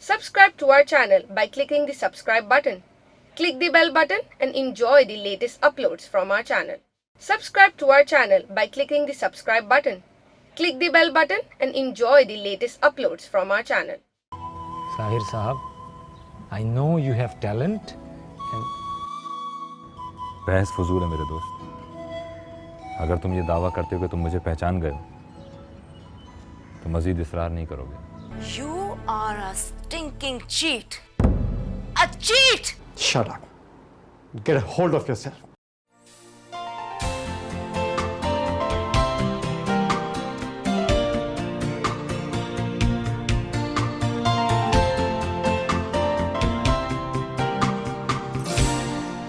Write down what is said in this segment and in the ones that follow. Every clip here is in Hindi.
Subscribe to our channel by clicking the subscribe button. Click the bell button and enjoy the latest uploads from our channel. Subscribe to our channel by clicking the subscribe button. Click the bell button and enjoy the latest uploads from our channel. Sahir Sahab, I know you have talent. बहस फजूल है मेरे दोस्त। अगर तुम ये दावा करते हो कि तुम मुझे पहचान गए हो तो मजीद इसरार नहीं करोगे। You are a stinking cheat. A cheat! Shut up. Get a hold of yourself.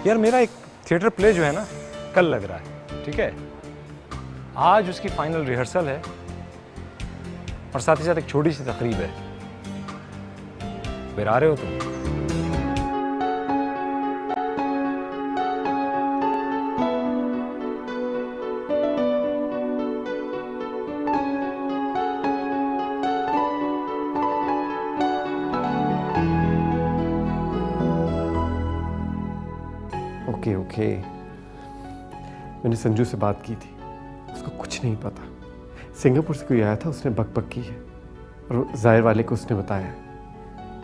यार मेरा एक थिएटर प्ले जो है ना कल लग रहा है, ठीक है। आज उसकी फाइनल रिहर्सल है और साथ ही साथ एक छोटी सी तकरीब है। फिर आ रहे हो तुम? ओके मैंने संजू से बात की थी, उसको कुछ नहीं पता। सिंगापुर से कोई आया था, उसने बकबक की है और जाहिर वाले को उसने बताया।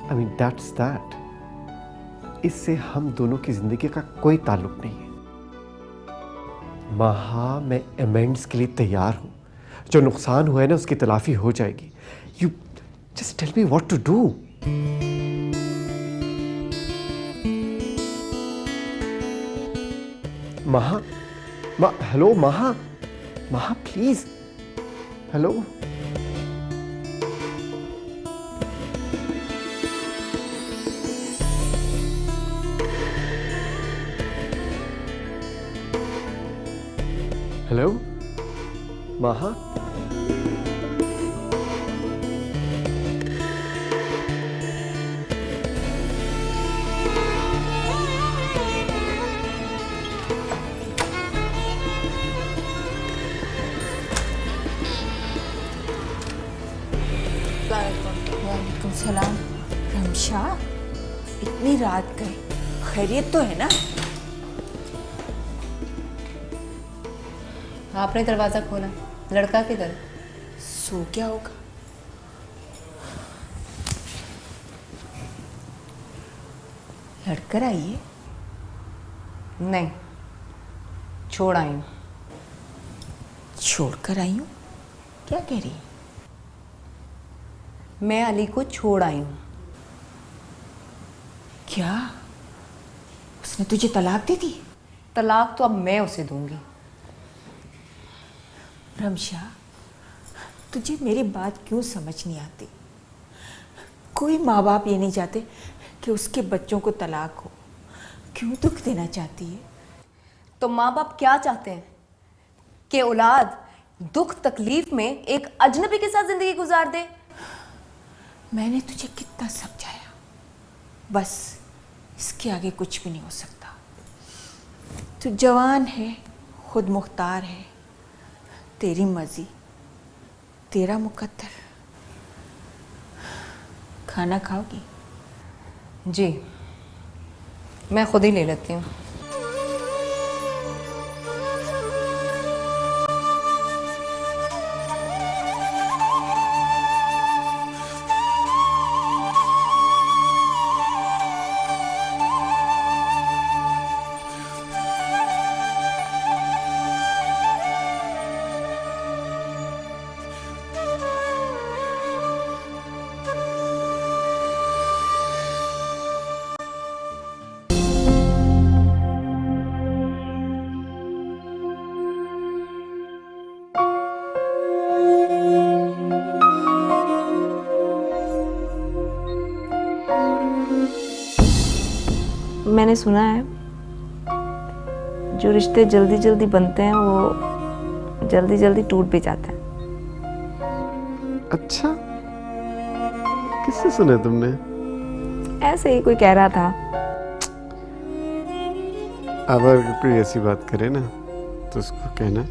I mean that's that. इससे हम दोनों की जिंदगी का कोई ताल्लुक नहीं है। महा, मैं अमेंड्स के लिए तैयार हूँ। जो नुकसान हुआ है ना उसकी तलाफी हो जाएगी। You just tell me what to do. Maha, hello Maha, please, hello. Hello Maha, वालेकुम सलाम। रमशा, इतनी रात गई, खैरियत तो है ना? आपने दरवाजा खोला, लड़का किधर? सो क्या होगा? लड़कर आई है? नहीं, छोड़ आई हूँ। छोड़कर आई हूँ? क्या कह रही है? मैं अली को छोड़ आई हूँ। क्या उसने तुझे तलाक दे दी? तलाक तो अब मैं उसे दूंगी। रमशा, तुझे मेरी बात क्यों समझ नहीं आती? कोई माँ बाप ये नहीं चाहते कि उसके बच्चों को तलाक हो। क्यों दुख देना चाहती है? तो माँ बाप क्या चाहते हैं कि औलाद दुख तकलीफ में एक अजनबी के साथ जिंदगी गुजार दे? मैंने तुझे कितना समझाया, बस इसके आगे कुछ भी नहीं हो सकता। तू जवान है, खुद मुख्तार है, तेरी मर्जी, तेरा मुकद्दर। खाना खाओगी? जी, मैं खुद ही ले लेती हूँ। मैंने सुना है जो रिश्ते जल्दी जल्दी बनते हैं वो जल्दी जल्दी टूट भी जाते हैं। अच्छा, किससे सुना तुमने? ऐसे ही कोई कह रहा था। अगर कोई ऐसी बात करे ना तो उसको कहना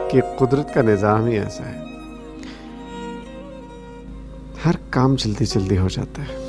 कि कुदरत का निज़ाम ही ऐसा है, हर काम जल्दी जल्दी हो जाता है।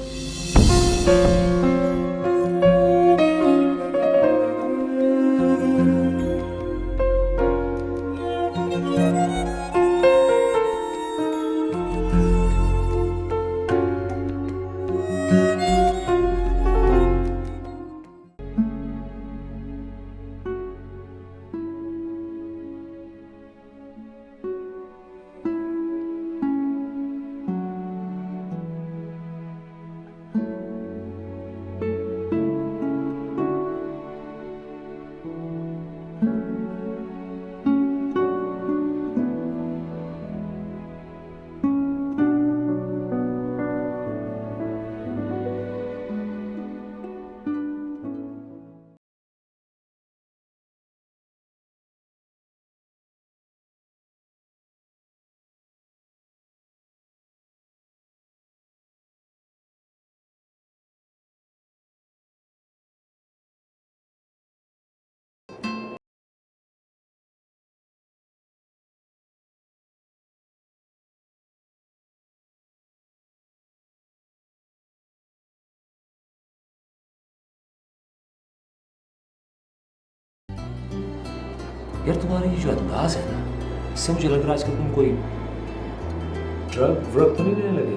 यार तुम्हारा ये जो अंदाज है ना, इससे मुझे लग रहा है आजकल तुम कोई ड्रग व्रग तो नहीं लेने लगे।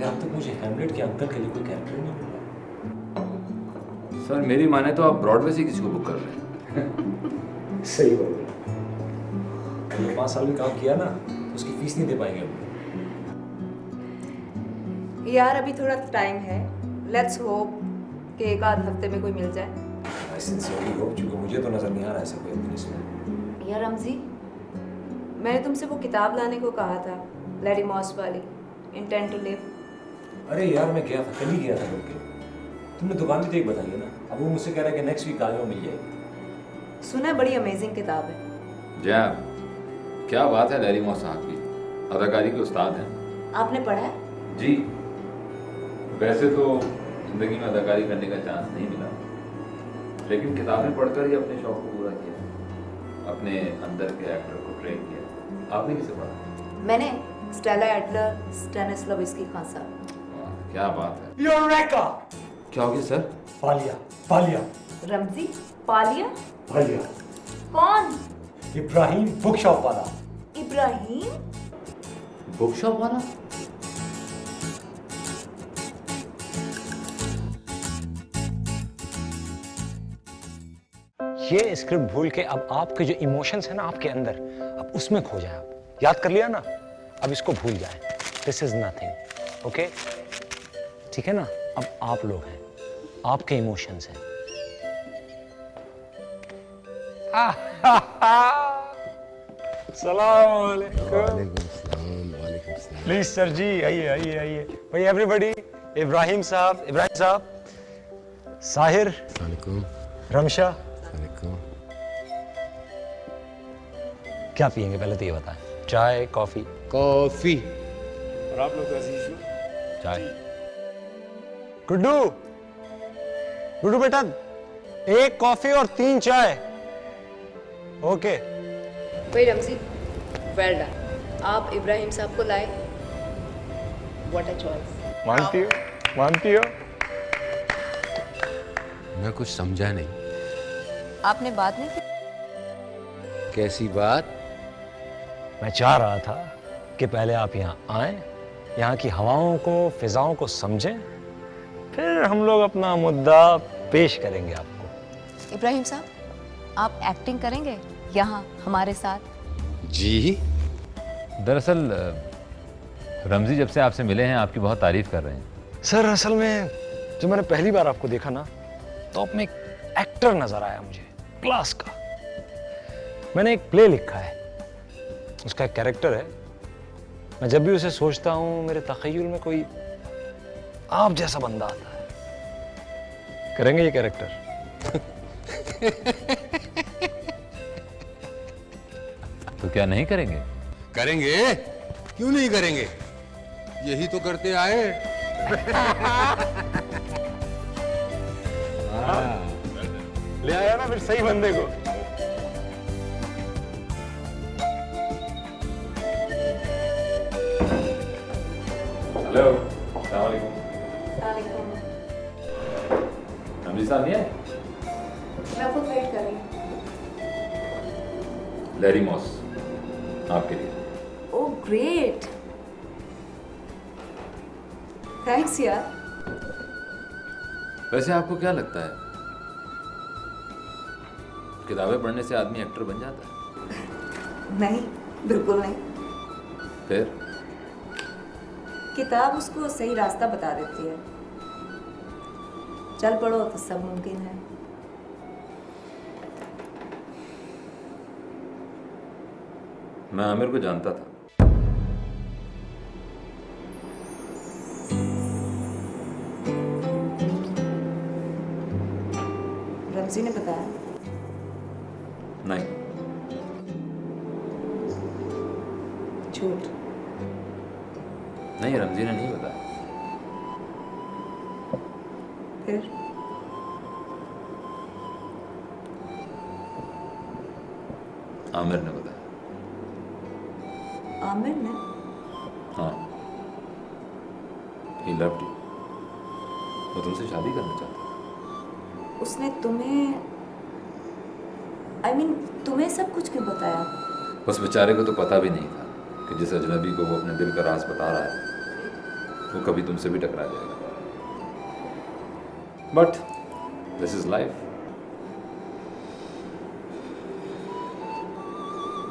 अब तक मुझे हैमलेट के अंकल के लिए कोई कैरेक्टर नहीं मिला। सर मेरी माने तो आप ब्रॉडवे से किसी को बुक कर रहे हैं। सही बोल रहे हो। 5 साल भी काम किया ना, तो उसकी फीस नहीं दे पाएंगे हम। यार अभी थोड़ा टाइम है, लेट्स होप कि एक आध हफ्ते में कोई मिल जाए। आई सिंसियरली होप, क्योंकि मुझे तो नजर नहीं आ रहा ऐसा कोई अपने इसमें। यार रमजी, मैंने तुमसे वो किताब लाने को कहा था, लैरी मॉस वाली, इंटेंट टू लिव। अरे यार मैं गया था, कल ही गया था बल्कि। तुमने दुकान भी तो एक बताई है ना, अब वो मुझसे कह रहा है कि नेक्स्ट वीक आ जाओ, मिल जाएगी। सुना है बड़ी अमेजिंग किताब है। जैब, क्या बात है लैरी मॉस साहब की, अदाकारी के उस्ताद हैं। आपने पढ़ा है? जी, वैसे तो जिंदगी में अदाकारी करने का चांस नहीं मिला, लेकिन किताबें पढ़कर ही अपने शौक को पूरा किया, अपने अंदर के एक्टर को ट्रेन किया। आपने किसे पढ़ा? मैंने स्टेला एडलर, स्टैनिस्लाविस्की खान साहब। वाह, क्या बात है। यूरेका! क्या हो गया सर? पालिया, पालिया, रमजी, पालिया? पालिया। कौन? इब्राहिम बुक शॉप वाला। इब्राहिम? बुक शॉप वाला? ये स्क्रिप्ट भूल के अब आपके जो इमोशंस है ना आपके अंदर, अब उसमें खो जाए। आप याद कर लिया ना, अब इसको भूल जाए। This is nothing, okay? ठीक है ना? अब आप लोग हैं, आपके इमोशंस हैं। अस्सलाम वालेकुम। वालेकुम सलाम। प्लीज सर जी, आइए आइए आइए। भाई एवरीबॉडी, इब्राहिम साहब, साहिर, वालेकुम। रमशा। वालेकुम। क्या पियेंगे पहले तो ये बताएं। चाय, कॉफी? कॉफी। और आप लोग चाय। गुड्डू बेटा, 1 कॉफी और 3 चाय। ओके। भाई रमजी, वेल डन। आप इब्राहिम साहब को लाए। What a choice. मानती हो? मैं कुछ समझा नहीं। आपने बात नहीं की? कैसी बात? मैं चाह रहा था कि पहले आप यहाँ आएं, यहाँ की हवाओं को, फिजाओं को समझें, फिर हम लोग अपना मुद्दा पेश करेंगे आपको। इब्राहिम साहब, आप एक्टिंग करेंगे यहाँ हमारे साथ? जी। दरअसल रमजी जब से आपसे मिले हैं आपकी बहुत तारीफ कर रहे हैं। सर असल में जब मैंने पहली बार आपको देखा ना, तो आप में एक एक्टर नजर आया मुझे, क्लास का। मैंने एक प्ले लिखा है, उसका एक कैरेक्टर है। मैं जब भी उसे सोचता हूँ, मेरे तख़य्युल में कोई आप जैसा बंदा आता है। करेंगे ये कैरेक्टर? तो क्या नहीं करेंगे? करेंगे, क्यों नहीं करेंगे? यही तो करते आए। ले आया ना फिर सही बंदे को। हेलो, अस्सलाम वालेकुम। रमजी साहब नहीं आए? मैं खुद वेट कर रही हूँ। लैरी मॉस आपके लिए। ओह ग्रेट, थैंक्स यार। वैसे आपको क्या लगता है, किताबें पढ़ने से आदमी एक्टर बन जाता है? नहीं, बिल्कुल नहीं। फिर किताब उसको सही रास्ता बता देती है। चल पड़ो तो सब मुमकिन है। मैं आमिर को जानता था। रमजी ने बताया? नहीं, झूठ। नहीं रमजी ने नहीं बताया। फिर आमिर ने बताया। आमिर ने? हाँ, ही लव्ड यू। वो तुमसे शादी करना चाहता है। उसने तुम्हें तुम्हें सब कुछ क्यों बताया? उस बेचारे को तो पता भी नहीं था कि जिस अजनबी को वो अपने दिल का राज बता रहा है वो कभी तुमसे भी टकरा जाएगा। But this is life.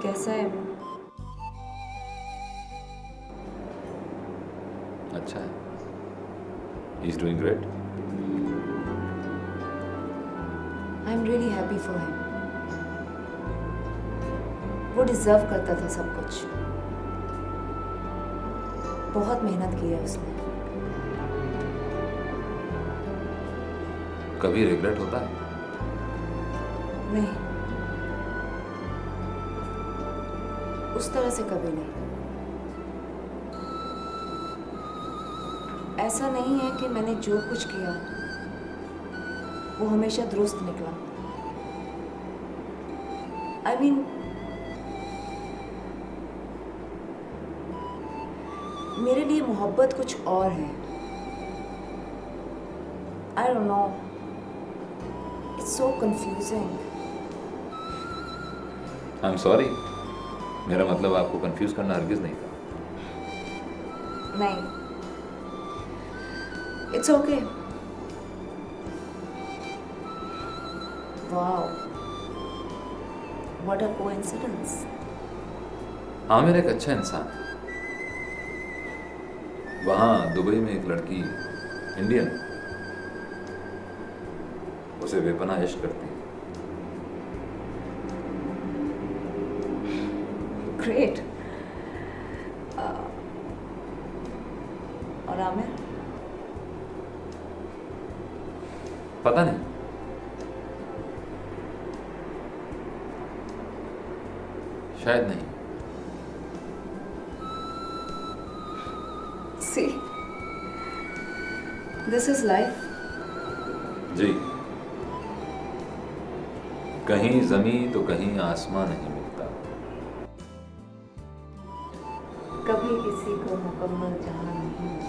कैसा है वो? अच्छा है, he is doing great. I am really happy for him. वो डिजर्व करता था सब कुछ। बहुत मेहनत की है उसने। कभी रिग्रेट होता है? नहीं, उस तरह से कभी नहीं। ऐसा नहीं है कि मैंने जो कुछ किया वो हमेशा दुरुस्त निकला। I mean, मेरे लिए मोहब्बत कुछ और है। I don't know. It's so confusing. I am sorry, मेरा मतलब आपको कंफ्यूज करना हरगिज नहीं था। नहीं, it's okay. Wow. What a coincidence. Aamir एक अच्छा इंसान है। वहाँ दुबई में एक लड़की इंडियन उसे बेपनाह इश्क करती है। ग्रेट। और आमिर? पता नहीं, शायद नहीं। सी, दिस इज लाइफ। जी, कहीं जमीन तो कहीं आसमां नहीं मिलता। कभी किसी को मुकम्मल जहां नहीं मिलता।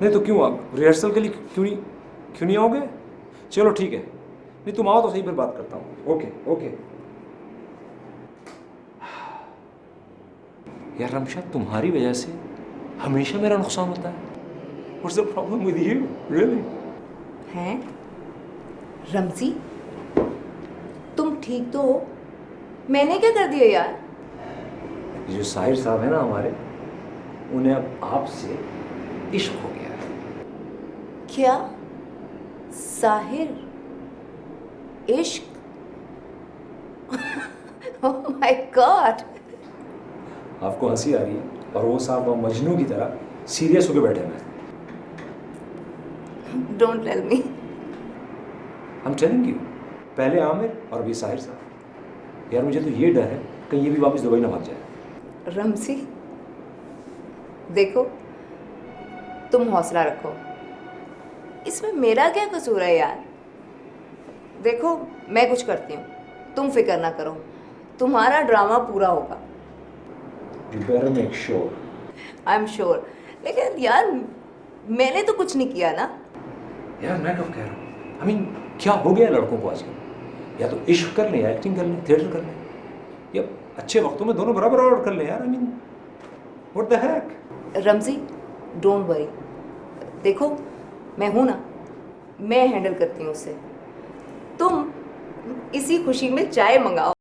नहीं तो क्यों आप रिहर्सल के लिए क्यों नहीं आओगे? चलो ठीक है, नहीं तुम आओ तो सही, फिर बात करता हूँ। Okay okay. यार रमशा, तुम्हारी वजह से हमेशा मेरा नुकसान होता है। What's the problem with you? Really? हैं? रमजी, तुम ठीक तो हो? मैंने क्या कर दिया यार? ये जो साहिर साहब है ना हमारे, उन्हें अब आपसे इश्क हो गया है। क्या? साहिर? इश्क? Oh my God! आपको हंसी आ रही है और वो साहब मजनू की तरह सीरियस होकर बैठे हैं। Don't tell me. I am telling you, पहले आमिर और अभी साहिर साहब। यार मुझे तो ये डर है कहीं ये भी वापस दुबई ना भाग जाए। रमजी, देखो, तुम हौसला रखो, इसमें मेरा क्या कसूर है यार? देखो, मैं कुछ करती हूँ, तुम फिक्र ना करो, तुम्हारा ड्रामा पूरा होगा। You better make sure. I am sure. लेकिन यार, मैंने तो कुछ नहीं किया ना। यार मैं कब कह रहा हूँ, I mean, क्या हो गया लड़कों को आजकल? या तो इश्क कर लें, या एक्टिंग कर लें, थिएटर कर लें, या अच्छे वक्तों में दोनों बराबर और कर लें यार। I mean, what the heck? Ramji, don't worry, देखो मैं हूं ना, मैं हैंडल करती हूँ उसे। तुम इसी खुशी में चाय मंगाओ।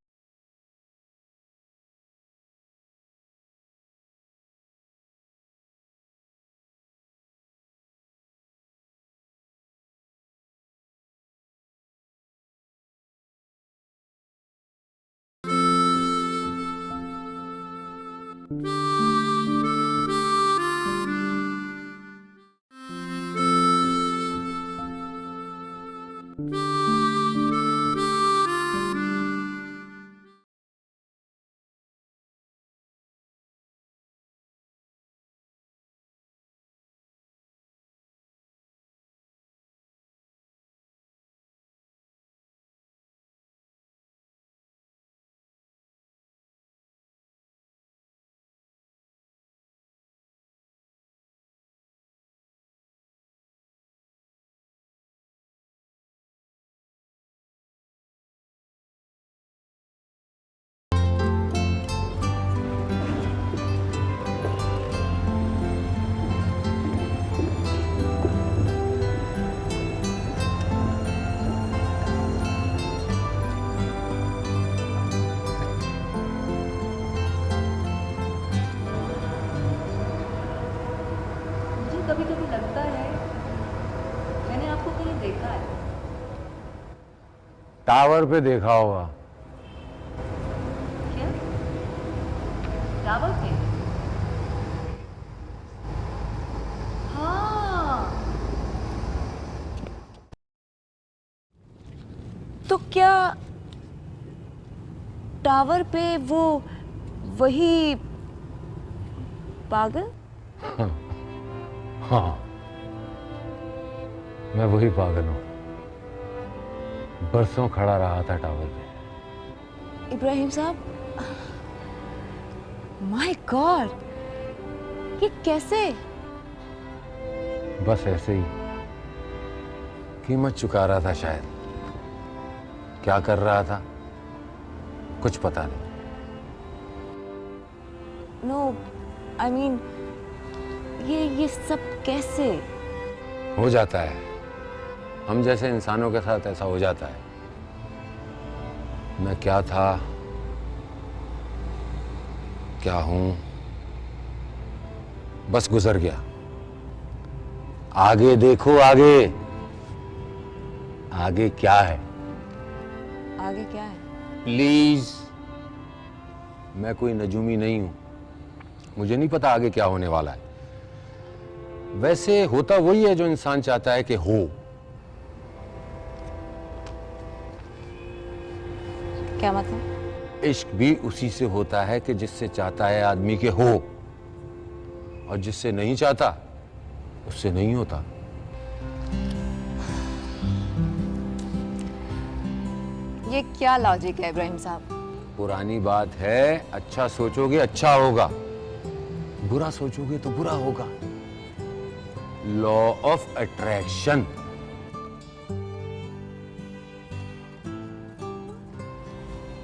कभी कभी लगता है मैंने आपको कहीं देखा है। टावर पे देखा होगा। क्या? टावर पे? हाँ। तो क्या टावर पे वो वही पागल? हाँ, मैं वही पागल हूँ। बरसों खड़ा रहा था टावर पे। इब्राहिम साहब, माय गॉड, ये कैसे? बस ऐसे ही कीमत चुका रहा था शायद। क्या कर रहा था कुछ पता नहीं। नो, आई मीन ये सब कैसे? हो जाता है, हम जैसे इंसानों के साथ ऐसा हो जाता है। मैं क्या था, क्या हूं, बस गुजर गया। आगे देखो, आगे। आगे क्या है? आगे क्या है? प्लीज, मैं कोई नजूमी नहीं हूं, मुझे नहीं पता आगे क्या होने वाला है। वैसे होता वही है जो इंसान चाहता है कि हो। क्या मतलब? इश्क भी उसी से होता है कि जिससे चाहता है आदमी के हो, और जिससे नहीं चाहता उससे नहीं होता। ये क्या लॉजिक है इब्राहिम साहब? पुरानी बात है, अच्छा सोचोगे अच्छा होगा, बुरा सोचोगे तो बुरा होगा। Law of attraction.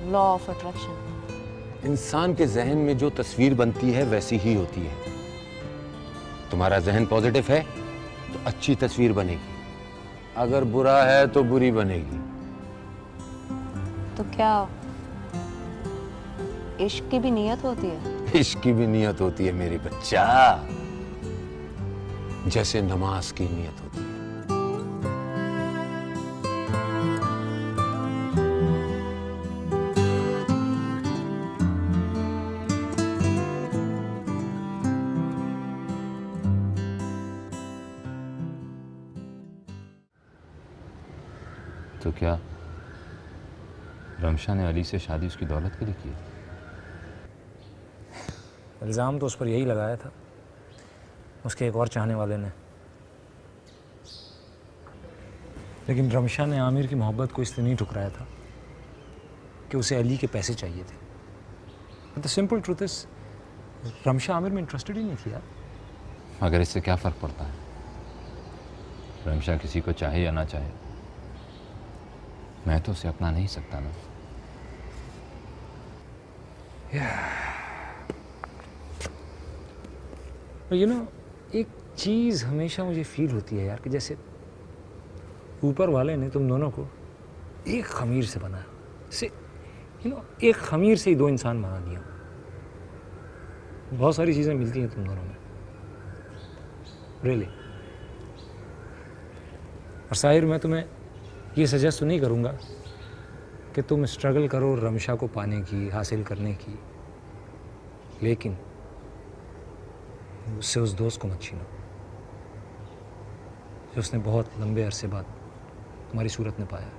Law of attraction. इंसान के जहन में जो तस्वीर बनती है वैसी ही होती है। तुम्हारा जहन पॉजिटिव है तो अच्छी तस्वीर बनेगी, अगर बुरा है तो बुरी बनेगी। तो क्या इश्क की भी नीयत होती है? इश्क की भी नीयत होती है मेरी बच्चा, जैसे नमाज की नीयत होती है। तो क्या रमशा ने अली से शादी उसकी दौलत के लिए की? इल्ज़ाम तो उस पर यही लगाया था, उसके एक और चाहने वाले ने। लेकिन रमशा ने आमिर की मोहब्बत को इसलिए नहीं ठुकराया था कि उसे अली के पैसे चाहिए थे। The simple truth is, Ramsha Aamir में इंटरेस्टेड ही नहीं थी यार। मगर इससे क्या फ़र्क पड़ता है? रमशा किसी को चाहे या ना चाहे, मैं तो उसे अपना नहीं सकता ना। यू नो, एक चीज़ हमेशा मुझे फील होती है यार कि जैसे ऊपर वाले ने तुम दोनों को एक खमीर से बनाया, से यू नो, एक खमीर से ही दो इंसान बना दिया। बहुत सारी चीज़ें मिलती हैं तुम दोनों में, रियली। और साहिर, मैं तुम्हें ये सजेस्ट तो नहीं करूँगा कि तुम स्ट्रगल करो रमशा को पाने की, हासिल करने की, लेकिन उससे उस दोस्त को मत छीनो जो उसने बहुत लंबे अरसे बाद तुम्हारी सूरत में पाया।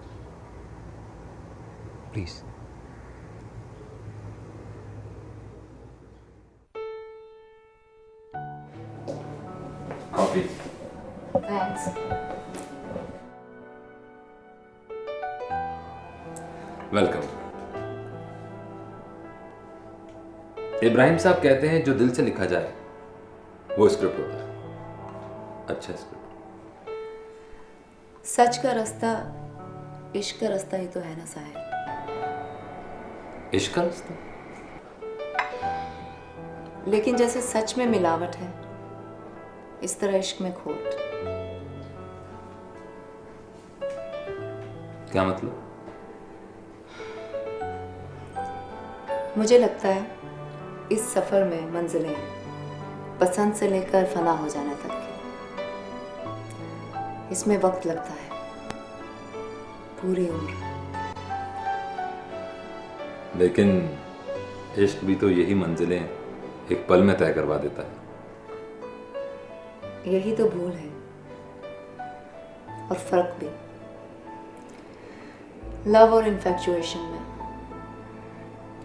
Please. Coffee. Thanks. Welcome. Ibrahim साहब कहते हैं जो दिल से लिखा जाए वो स्क्रिप्ट होता है, अच्छा स्क्रिप्ट। सच का रास्ता इश्क का रास्ता ही तो है ना साहिर? इश्क का रास्ता? लेकिन जैसे सच में मिलावट है, इस तरह इश्क में खोट। क्या मतलब? मुझे लगता है इस सफर में मंजिलें पसंद से लेकर फना हो जाने तक की, इसमें वक्त लगता है, पूरी उम्र। लेकिन इश्क भी तो यही मंजिलें एक पल में तय करवा देता है। यही तो भूल है और फर्क भी लव और इन्फैक्चुएशन में।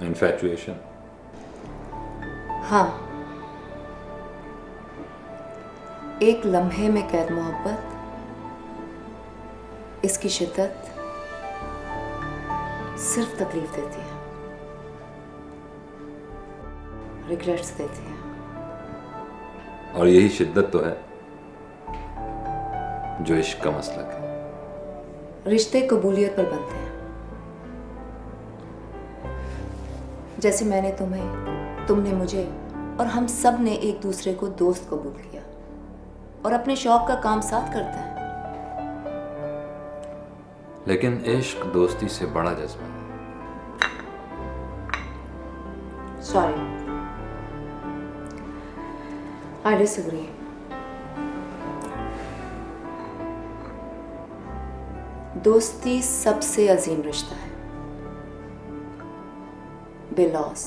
इन्फैचुएशन? हाँ, एक लम्हे में कैद मोहब्बत, इसकी शिद्दत सिर्फ तकलीफ देती है, रिग्रेट्स देती है। और यही शिद्दत तो है जो इश्क का मसलक है। रिश्ते कबूलियत पर बनते हैं। जैसे मैंने तुम्हें, तुमने मुझे, और हम सब ने एक दूसरे को दोस्त कबूल किया और अपने शौक का काम साथ करते हैं। लेकिन इश्क दोस्ती से बड़ा जज्बा है। Sorry, I disagree. दोस्ती सबसे अजीम रिश्ता है, बेलौस।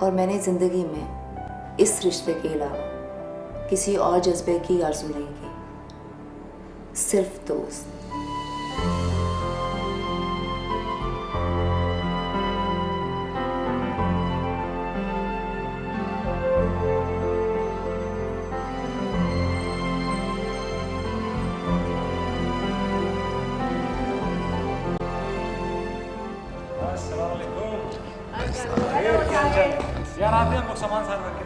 और मैंने जिंदगी में इस रिश्ते के अलावा किसी और जज्बे की आरज़ू नहीं की, सिर्फ दोस्त। यार आते हैं हम लोग सामान साथ रख के।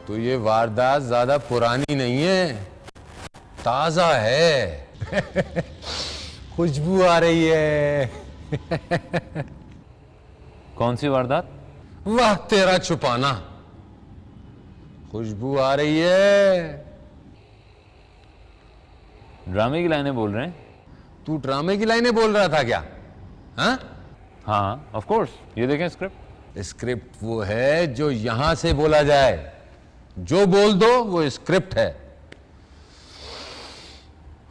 तो ये वारदात ज्यादा पुरानी नहीं है, ताजा है। खुशबू आ रही है। कौन सी वारदात? वाह तेरा छुपाना। खुशबू आ रही है। ड्रामे की लाइनें बोल रहे हैं? तू ड्रामे की लाइनें बोल रहा था क्या? हाँ हाँ ऑफ कोर्स, ये देखें स्क्रिप्ट। स्क्रिप्ट वो है जो यहां से बोला जाए, जो बोल दो वो स्क्रिप्ट है।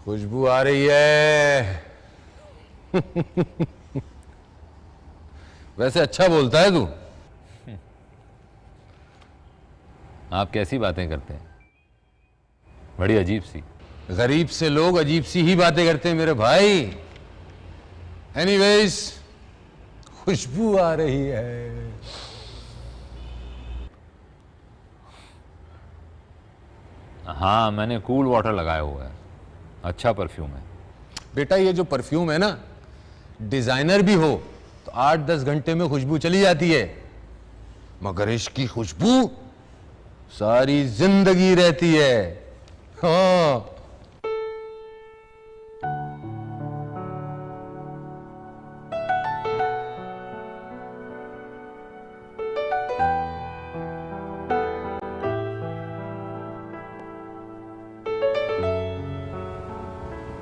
खुशबू आ रही है। वैसे अच्छा बोलता है तू। आप कैसी बातें करते हैं, बड़ी अजीब सी। गरीब से लोग अजीब सी ही बातें करते हैं मेरे भाई। एनीवेज, खुशबू आ रही है। हाँ मैंने कूल वाटर लगाया हुआ है, अच्छा परफ्यूम है। बेटा ये जो परफ्यूम है ना, डिजाइनर भी हो तो 8-10 घंटे में खुशबू चली जाती है, मगर इसकी खुशबू सारी जिंदगी रहती है। हाँ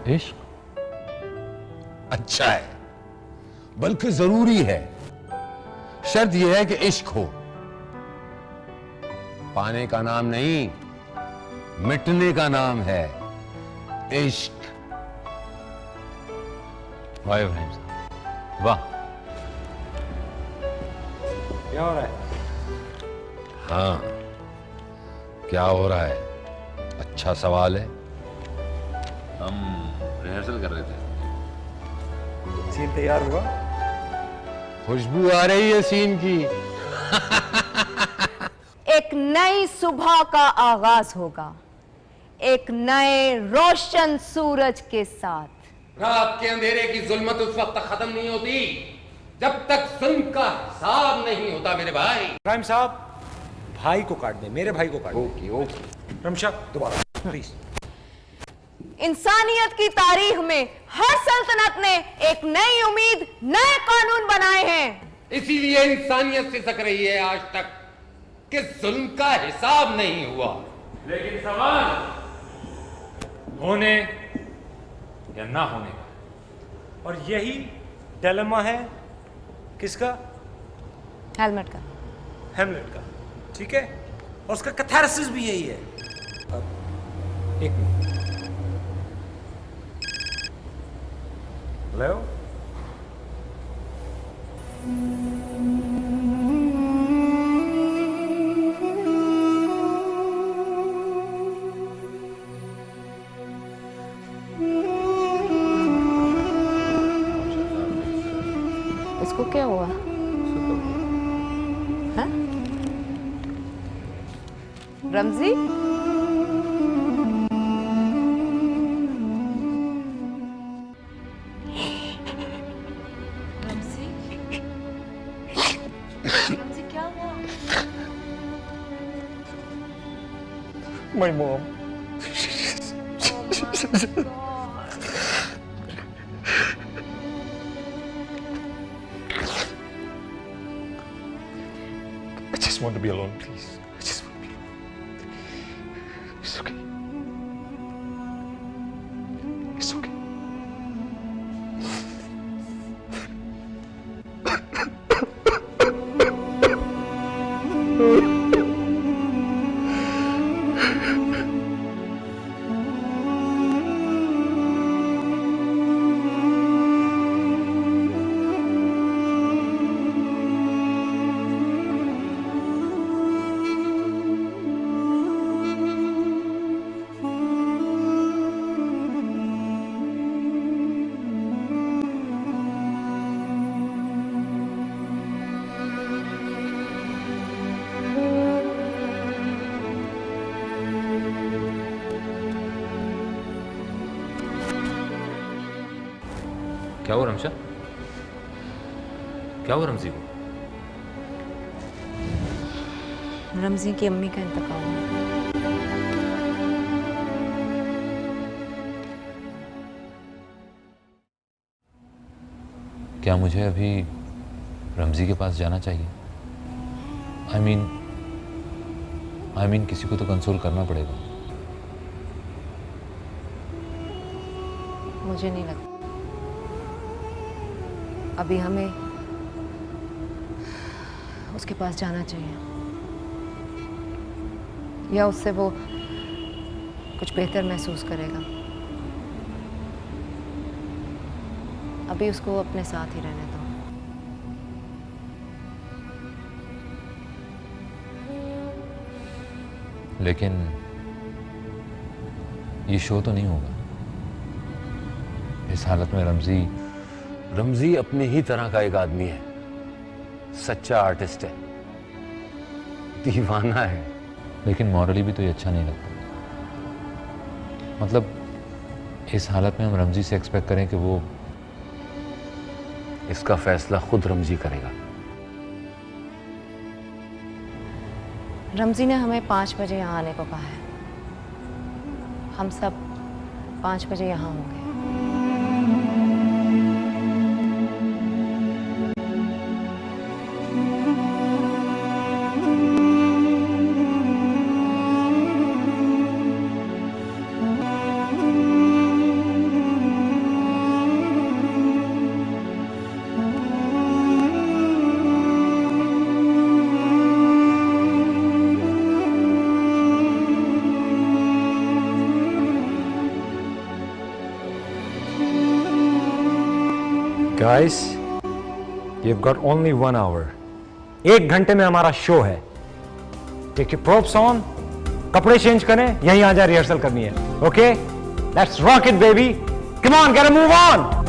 इश्क अच्छा है, बल्कि जरूरी है। शर्त यह है कि इश्क हो। पाने का नाम नहीं, मिटने का नाम है इश्क। वाह इब्राहिम साहब, वाह। क्या हो रहा है? हाँ क्या हो रहा है? अच्छा सवाल है। हम रिहर्सल कर रहे थे। सीन तैयार हुआ? खुशबू आ रही है सीन की। एक नई सुबह का आगाज होगा, एक नए रोशन सूरज के साथ। रात के अंधेरे की जुल्मत उस वक्त तक खत्म नहीं होती जब तक जुल्म का हिसाब नहीं होता मेरे भाई। इब्राहिम साहब, भाई को काट दे, मेरे भाई को काट दे। Okay okay. रमशा दोबारा प्लीज। इंसानियत की तारीख में हर सल्तनत ने एक नई उम्मीद, नए कानून बनाए हैं। इसीलिए इंसानियत से सक रही है आज तक कि जुल्म का हिसाब नहीं हुआ। लेकिन सवाल होने या ना होने का, और यही डिलेमा है किसका? हेलमेट का। हेमलेट का, ठीक है। और उसका कैथारसिस भी यही है। अब एक मिनट। हेलो, इसको क्या हुआ? हाँ? Ramji, my mom. I just want to be alone, please. I just want to be alone. It's okay. It's okay. क्या हुआ रमजी को? रमजी की अम्मी का इंतकाल हो गया। क्या मुझे अभी रमजी के पास जाना चाहिए? आई मीन किसी को तो कंसोल करना पड़ेगा। मुझे नहीं लगता अभी हमें उसके पास जाना चाहिए, या उससे वो कुछ बेहतर महसूस करेगा। अभी उसको अपने साथ ही रहने दो। लेकिन ये शो तो नहीं होगा इस हालत में। रमजी अपनी ही तरह का एक आदमी है, सच्चा आर्टिस्ट है, दीवाना है। लेकिन मॉरली भी तो ये अच्छा नहीं लगता। मतलब इस हालत में हम रमजी से एक्सपेक्ट करें कि वो इसका फैसला खुद रमजी करेगा। रमजी ने हमें 5 बजे यहाँ आने को कहा है। हम सब 5 बजे यहाँ होंगे। Guys, you've got only 1 hour. 1 घंटे में हमारा शो है। टेक योर प्रॉप्स ऑन, कपड़े चेंज करें, यहीं आ जा रिहर्सल करनी है। Okay, let's rock it baby, come on, get a move on.